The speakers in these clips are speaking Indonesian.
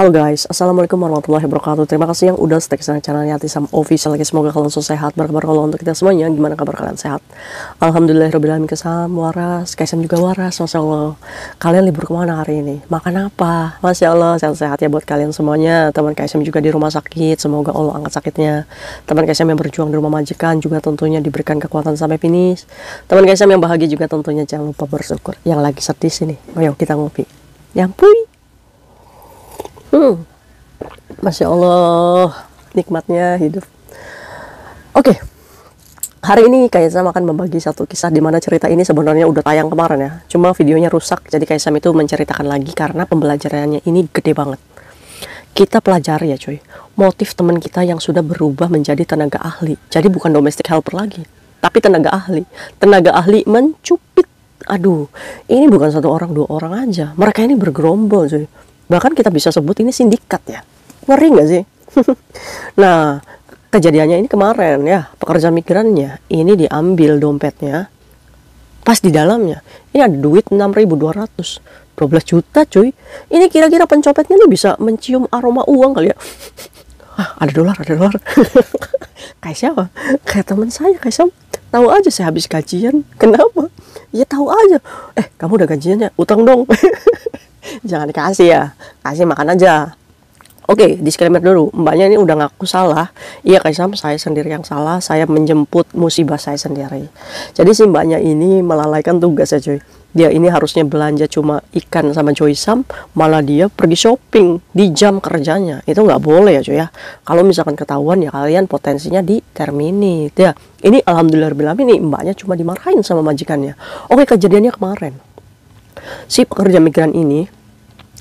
Halo guys, assalamualaikum warahmatullahi wabarakatuh. Terima kasih yang udah stay ke channel Yati Sam Official lagi. Semoga kalian selalu sehat. Berkabar kalau untuk kita semuanya, gimana kabar kalian, sehat? Alhamdulillahirobbilalamin. Kesam waras, Kaisam juga waras, masya Allah. Kalian libur kemana hari ini? Makan apa? Masya Allah, sehat-sehat ya buat kalian semuanya. Teman Kaisam juga di rumah sakit, semoga Allah angkat sakitnya. Teman Kaisam yang berjuang di rumah majikan juga tentunya diberikan kekuatan sampai finish. Teman Kaisam yang bahagia juga tentunya jangan lupa bersyukur. Yang lagi sedih sini, ayo kita ngopi. Yang puy. Masya Allah, nikmatnya hidup. Oke, hari ini Kaisam akan membagi satu kisah di mana cerita ini sebenarnya udah tayang kemarin ya. Cuma videonya rusak, jadi Kaisam itu menceritakan lagi karena pembelajarannya ini gede banget. Kita pelajari ya cuy, motif teman kita yang sudah berubah menjadi tenaga ahli. Jadi bukan domestic helper lagi, tapi tenaga ahli. Tenaga ahli mencupit. Aduh, ini bukan satu orang, dua orang aja. Mereka ini bergerombol cuy. Bahkan kita bisa sebut ini sindikat ya. Ngeri nggak sih? Nah, kejadiannya ini kemarin ya. Pekerja migrannya ini diambil dompetnya. Pas di dalamnya, ini ada duit 6.200. 12 juta cuy. Ini kira-kira pencopetnya nih bisa mencium aroma uang kali ya. Ada dolar, ada dolar. Kayak siapa? Kayak teman saya, kayak siapa? Tahu aja saya habis gajian. Kenapa? Ya tahu aja. Kamu udah gajiannya? Utang dong. Jangan dikasih ya, kasih makan aja. Oke, disclaimer dulu, mbaknya ini udah ngaku salah. Iya Kaisam, saya sendiri yang salah. Saya menjemput musibah saya sendiri. Jadi si mbaknya ini melalaikan tugas ya cuy. Dia ini harusnya belanja cuma ikan sama Joysam, malah dia pergi shopping di jam kerjanya. Itu nggak boleh ya cuy ya. Kalau misalkan ketahuan ya kalian potensinya di terminate ya. Ini alhamdulillahirobbilalamin nih, mbaknya cuma dimarahin sama majikannya. Oke, kejadiannya kemarin. Si pekerja migran ini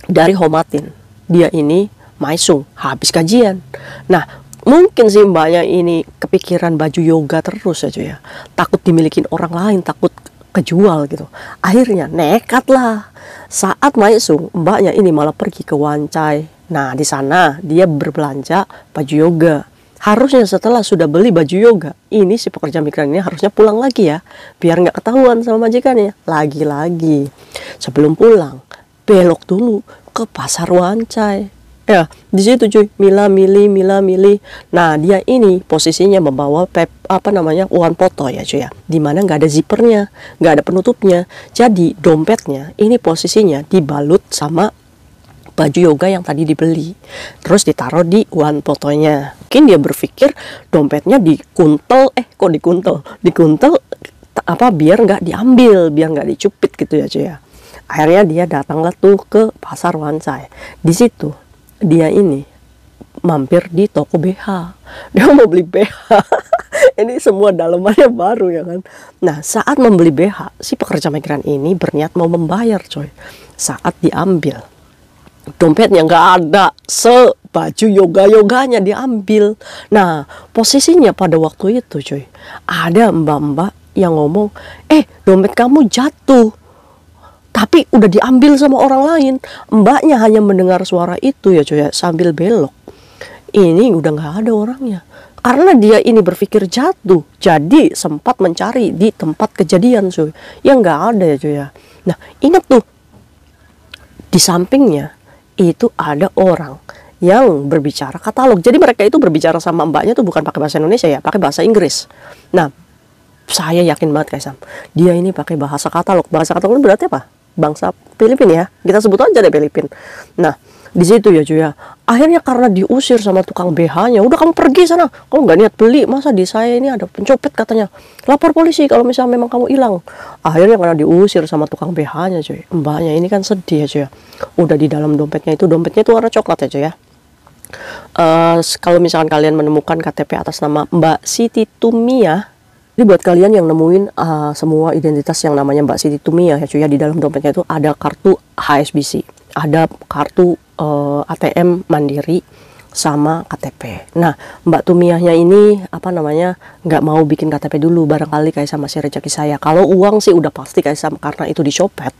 dari Homatin, dia ini maisung habis gajian. Nah, mungkin si mbaknya ini kepikiran baju yoga terus aja ya, takut dimilikin orang lain, takut kejual gitu. Akhirnya nekat lah. Saat maisung, mbaknya ini malah pergi ke Wancai. Nah, di sana dia berbelanja baju yoga. Harusnya setelah sudah beli baju yoga, ini si pekerja migran ini harusnya pulang lagi ya, biar nggak ketahuan sama majikannya. Lagi-lagi, sebelum pulang, belok dulu ke pasar Wancai. Ya, di situ cuy, mila mili. Nah, dia ini posisinya membawa uang poto ya cuy ya, dimana nggak ada zippernya, nggak ada penutupnya. Jadi dompetnya ini posisinya dibalut sama baju yoga yang tadi dibeli, terus ditaruh di uan fotonya. Mungkin dia berpikir dompetnya dikuntel, dikuntel biar nggak diambil, biar nggak dicupit gitu ya cuy ya. Akhirnya dia datanglah tuh ke pasar Wancai. Di situ dia ini mampir di toko BH. Dia mau beli BH. Ini semua dalemannya baru ya kan. Nah, saat membeli BH, si pekerja migran ini berniat mau membayar coy. Saat diambil, dompetnya nggak ada, sebaju yoga-yoganya diambil. Nah, posisinya pada waktu itu cuy, ada mbak-mbak yang ngomong, dompet kamu jatuh, tapi udah diambil sama orang lain. Mbaknya hanya mendengar suara itu ya cuy ya, sambil belok. Ini udah nggak ada orangnya, karena dia ini berpikir jatuh, jadi sempat mencari di tempat kejadian cuy, yang nggak ada ya cuy ya. Nah, ingat tuh, di sampingnya itu ada orang yang berbicara katalog. Jadi mereka itu berbicara sama mbaknya tuh bukan pakai bahasa Indonesia ya, pakai bahasa Inggris. Nah, saya yakin banget Kaisam, dia ini pakai bahasa katalog. Bahasa katalog itu berarti apa? Bangsa Filipina ya, kita sebut aja deh Filipin. Nah, di situ ya cuy ya, akhirnya karena diusir sama tukang BH-nya, udah kamu pergi sana, kamu nggak niat beli, masa di saya ini ada pencopet katanya, lapor polisi kalau misalnya memang kamu hilang. Akhirnya karena diusir sama tukang BH-nya cuy, mbaknya ini kan sedih ya cuy ya. Udah di dalam dompetnya itu warna coklat ya cuy ya. Kalau misalkan kalian menemukan KTP atas nama Mbak Siti Tumia, jadi buat kalian yang nemuin semua identitas yang namanya Mbak Siti Tumia ya cuy ya, di dalam dompetnya itu ada kartu HSBC, ada kartu ATM Mandiri, sama KTP. Nah, Mbak Tumiahnya ini nggak mau bikin KTP dulu, barangkali Kaisam masih rezeki saya. Kalau uang sih udah pasti Kaisam, karena itu dicopet.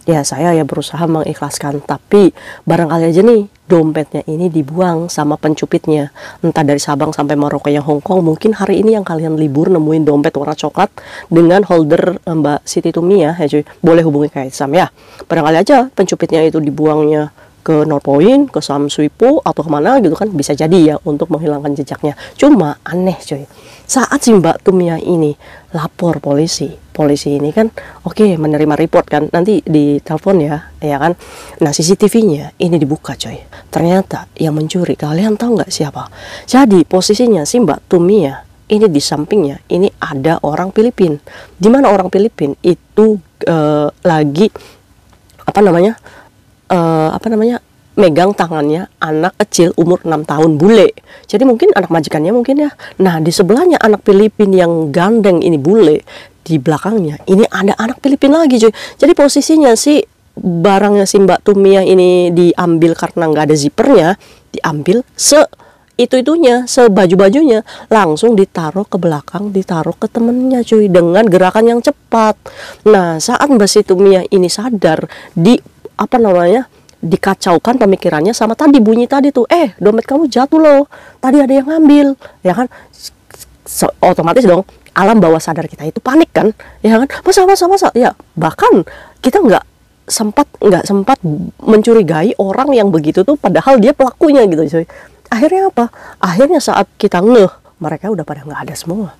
Ya saya ya berusaha mengikhlaskan, tapi barangkali aja nih dompetnya ini dibuang sama pencupitnya, entah dari Sabang sampai Merauke yang Hongkong. Mungkin hari ini yang kalian libur nemuin dompet warna coklat dengan holder Mbak Siti Tumia ya cuy, boleh hubungi Kaisam ya. Barangkali aja pencupitnya itu dibuangnya ke Northpoint, ke Samsuipo, atau kemana gitu kan, bisa jadi ya untuk menghilangkan jejaknya. Cuma aneh coy, saat si Mbak Tumia ini lapor polisi ini kan oke, menerima report kan, nanti ditelepon ya kan. Nah CCTV-nya ini dibuka coy, ternyata yang mencuri, kalian tahu nggak siapa? Jadi posisinya si Mbak Tumia ini di sampingnya ini ada orang Filipin, dimana orang Filipin itu lagi megang tangannya anak kecil umur 6 tahun bule. Jadi mungkin anak majikannya mungkin ya. Nah di sebelahnya anak Filipin yang gandeng ini bule, di belakangnya ini ada anak Filipin lagi cuy. Jadi posisinya sih barangnya si Mbak Tumia ini diambil karena nggak ada zippernya, diambil sebaju-bajunya langsung ditaruh ke belakang, ditaruh ke temennya cuy, dengan gerakan yang cepat. Nah saat Mbak si Tumia ini sadar, dikacaukan pemikirannya sama tadi bunyi tadi tuh, dompet kamu jatuh loh, tadi ada yang ngambil, ya kan. Otomatis dong alam bawah sadar kita itu panik kan, ya kan. Masa ya, bahkan kita nggak sempat mencurigai orang yang begitu tuh, padahal dia pelakunya gitu cuy. Akhirnya apa? Akhirnya saat kita mereka udah pada nggak ada semua.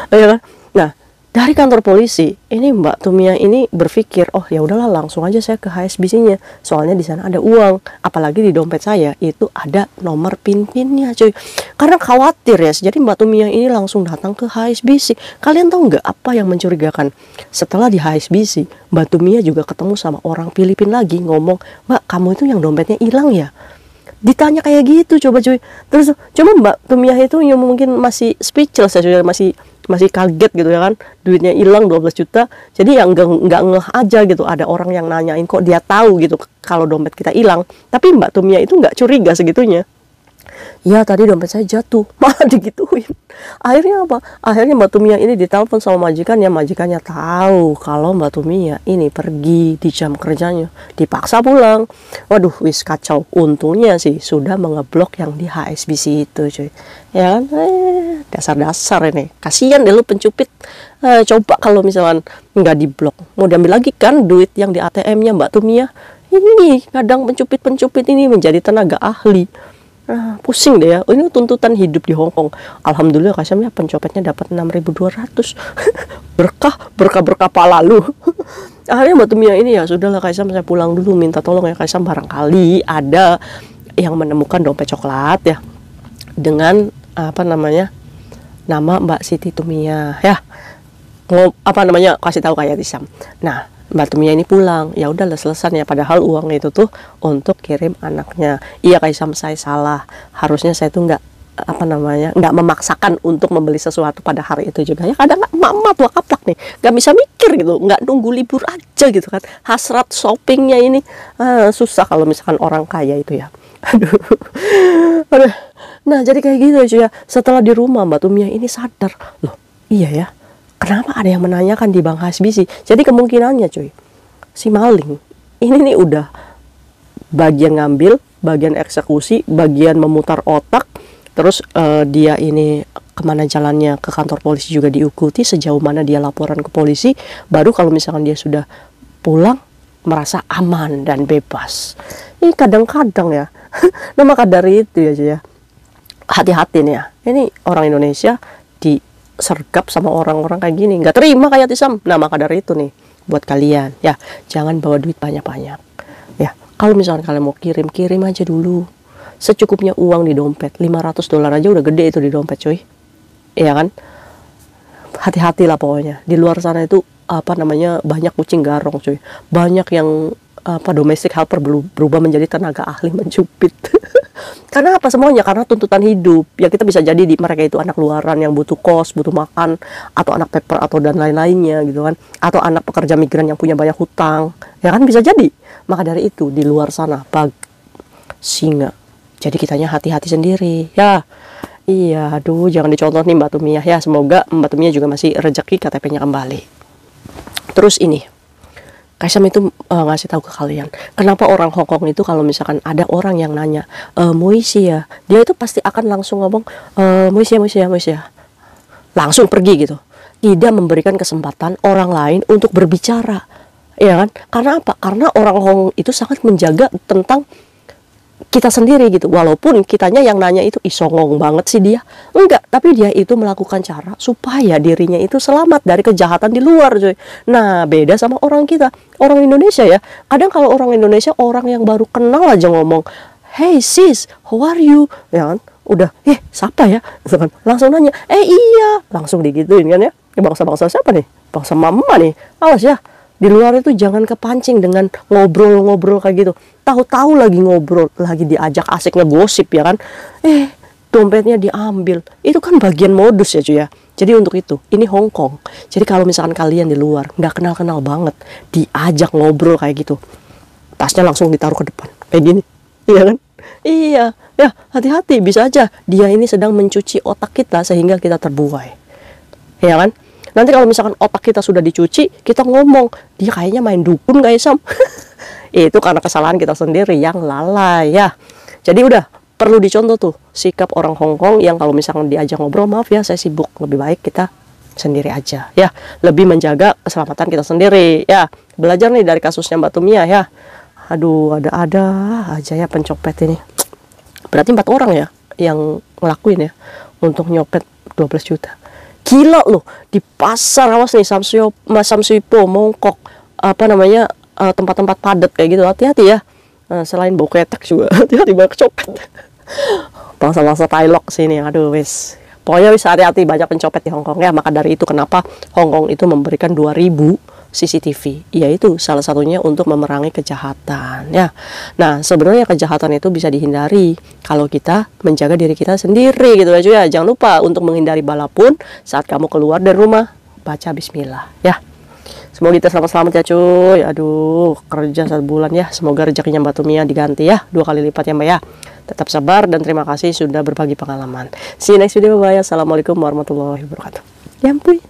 Ya kan? Nah dari kantor polisi ini Mbak Tumia ini berpikir, oh ya udahlah langsung aja saya ke HSBC-nya, soalnya di sana ada uang, apalagi di dompet saya itu ada nomor PIN-nya cuy. Karena khawatir ya, jadi Mbak Tumia ini langsung datang ke HSBC. Kalian tahu nggak apa yang mencurigakan? Setelah di HSBC, Mbak Tumia juga ketemu sama orang Filipin lagi, ngomong, Mbak kamu itu yang dompetnya hilang ya? Ditanya kayak gitu coba cuy. Terus cuma Mbak Tumia itu yang mungkin masih speechless ya, masih kaget gitu ya kan, duitnya hilang 12 juta. Jadi yang nggak ngeh aja gitu, ada orang yang nanyain kok dia tahu gitu kalau dompet kita hilang. Tapi Mbak Tumia itu nggak curiga segitunya. Ya tadi dompet saya jatuh, malah digituin. Akhirnya apa? Akhirnya Mbak Tumia ini ditelepon sama majikannya tahu kalau Mbak Tumia ini pergi di jam kerjanya, dipaksa pulang. Waduh wis kacau. Untungnya sih sudah mengeblok yang di HSBC itu cuy, ya kan. Dasar-dasar ini, kasihan deh lu pencupit. Coba kalau misalkan nggak diblok, mau diambil lagi kan duit yang di ATM-nya Mbak Tumia. Ini kadang pencupit ini menjadi tenaga ahli. Pusing deh ya. Ini tuntutan hidup di Hong Kong. Alhamdulillah Kaisamnya pencopetnya dapat 6.200. berkah pala lu. Akhirnya Mbak Tumia ini ya sudahlah Kaisam, saya pulang dulu, minta tolong ya Kaisam, barangkali ada yang menemukan dompet coklat ya dengan nama Mbak Siti Tumia ya. Kasih tahu kayak Tisam. Nah Mbak Tumia ini pulang, ya udahlah selesai ya, padahal uang itu tuh untuk kirim anaknya. Iya Kaisam, saya salah, harusnya saya tuh nggak memaksakan untuk membeli sesuatu pada hari itu juga ya. Kadang emak tua kaplak nih nggak bisa mikir gitu, nggak nunggu libur aja gitu kan, hasrat shoppingnya ini susah kalau misalkan orang kaya itu ya. Aduh. Nah jadi kayak gitu aja ya. Setelah di rumah Mbak Tumia ini sadar, loh iya ya, kenapa ada yang menanyakan di bank HSBC? Jadi kemungkinannya cuy, si maling ini nih udah bagian ngambil, bagian eksekusi, bagian memutar otak. Terus dia ini kemana jalannya, ke kantor polisi juga diikuti, sejauh mana dia laporan ke polisi. Baru kalau misalkan dia sudah pulang merasa aman dan bebas. Ini kadang-kadang ya. Nah maka dari itu ya, hati-hati nih ya. Ini orang Indonesia disergap sama orang-orang kayak gini, nggak terima kayak Tisam. Nah maka dari itu nih buat kalian ya, jangan bawa duit banyak-banyak ya. Kalau misalkan kalian mau kirim aja dulu secukupnya uang di dompet. $500 aja udah gede itu di dompet cuy, iya kan. Hati-hati lah pokoknya, di luar sana itu banyak kucing garong cuy, banyak yang domestic helper berubah menjadi tenaga ahli mencupit. Karena apa? Semuanya karena tuntutan hidup ya. Kita bisa jadi mereka itu anak luaran yang butuh kos, butuh makan, atau anak paper atau dan lain-lainnya gitu kan, atau anak pekerja migran yang punya banyak hutang ya kan, bisa jadi. Maka dari itu di luar sana singa, jadi kitanya hati-hati sendiri ya. Iya, aduh jangan dicontoh nih Mbak Tumia ya. Semoga Mbak Tumia juga masih rezeki KTP-nya kembali. Terus ini Kaisam itu ngasih tahu ke kalian, kenapa orang Hong Kong itu kalau misalkan ada orang yang nanya Moisi ya, dia itu pasti akan langsung ngomong Moisi ya, langsung pergi gitu, tidak memberikan kesempatan orang lain untuk berbicara ya kan? Karena apa? Karena orang Hong itu sangat menjaga tentang kita sendiri gitu. Walaupun kitanya yang nanya itu songong banget sih dia. Enggak, tapi dia itu melakukan cara supaya dirinya itu selamat dari kejahatan di luar, coy. Nah, beda sama orang kita. Orang Indonesia ya. Kadang kalau orang Indonesia, orang yang baru kenal aja ngomong, "Hey sis, how are you?" Ya kan? Udah, siapa ya? Misalkan, langsung nanya, iya. Langsung digituin kan ya. Bangsa-bangsa siapa nih? Bangsa mama nih. Awas ya. Di luar itu jangan kepancing dengan ngobrol-ngobrol kayak gitu. Tahu-tahu lagi ngobrol, lagi diajak asik ngegosip ya kan. Dompetnya diambil. Itu kan bagian modus ya cuy ya. Jadi untuk itu, ini Hong Kong. Jadi kalau misalkan kalian di luar, nggak kenal-kenal banget, diajak ngobrol kayak gitu, tasnya langsung ditaruh ke depan. Kayak gini. Iya kan? Iya. Ya, hati-hati. Bisa aja dia ini sedang mencuci otak kita sehingga kita terbuai. Ya kan? Nanti kalau misalkan otak kita sudah dicuci, kita ngomong, dia kayaknya main dukun guys Sam. Itu karena kesalahan kita sendiri yang lalai ya. Jadi udah perlu dicontoh tuh sikap orang Hong Kong yang kalau misalkan diajak ngobrol, maaf ya saya sibuk, lebih baik kita sendiri aja ya, lebih menjaga keselamatan kita sendiri ya. Belajar nih dari kasusnya Mbak Tumia ya. Aduh, ada aja ya pencopet ini. Berarti 4 orang ya yang ngelakuin ya untuk nyopet 12 juta. Gila loh, di pasar, awas nih, Samsuipo, Mongkok, tempat-tempat padat kayak gitu, hati-hati ya. Selain bau ketek juga, hati-hati banyak copet. Bangsa-bangsa Thailand sini, aduh wis. Pokoknya wis hati-hati, banyak pencopet di Hong Kong ya. Maka dari itu kenapa Hong Kong itu memberikan 2000 CCTV, yaitu salah satunya untuk memerangi kejahatan ya. Nah, sebenarnya kejahatan itu bisa dihindari kalau kita menjaga diri kita sendiri gitu ya cuy ya. Jangan lupa untuk menghindari bala pun saat kamu keluar dari rumah, baca bismillah ya. Semoga kita selamat-selamat ya cuy. Aduh, kerja 1 bulan ya. Semoga rezekinya Mbak Tumia diganti ya 2 kali lipat ya Mbak ya. Tetap sabar dan terima kasih sudah berbagi pengalaman. See you next video, bye. Assalamualaikum warahmatullahi wabarakatuh. Ya ampun.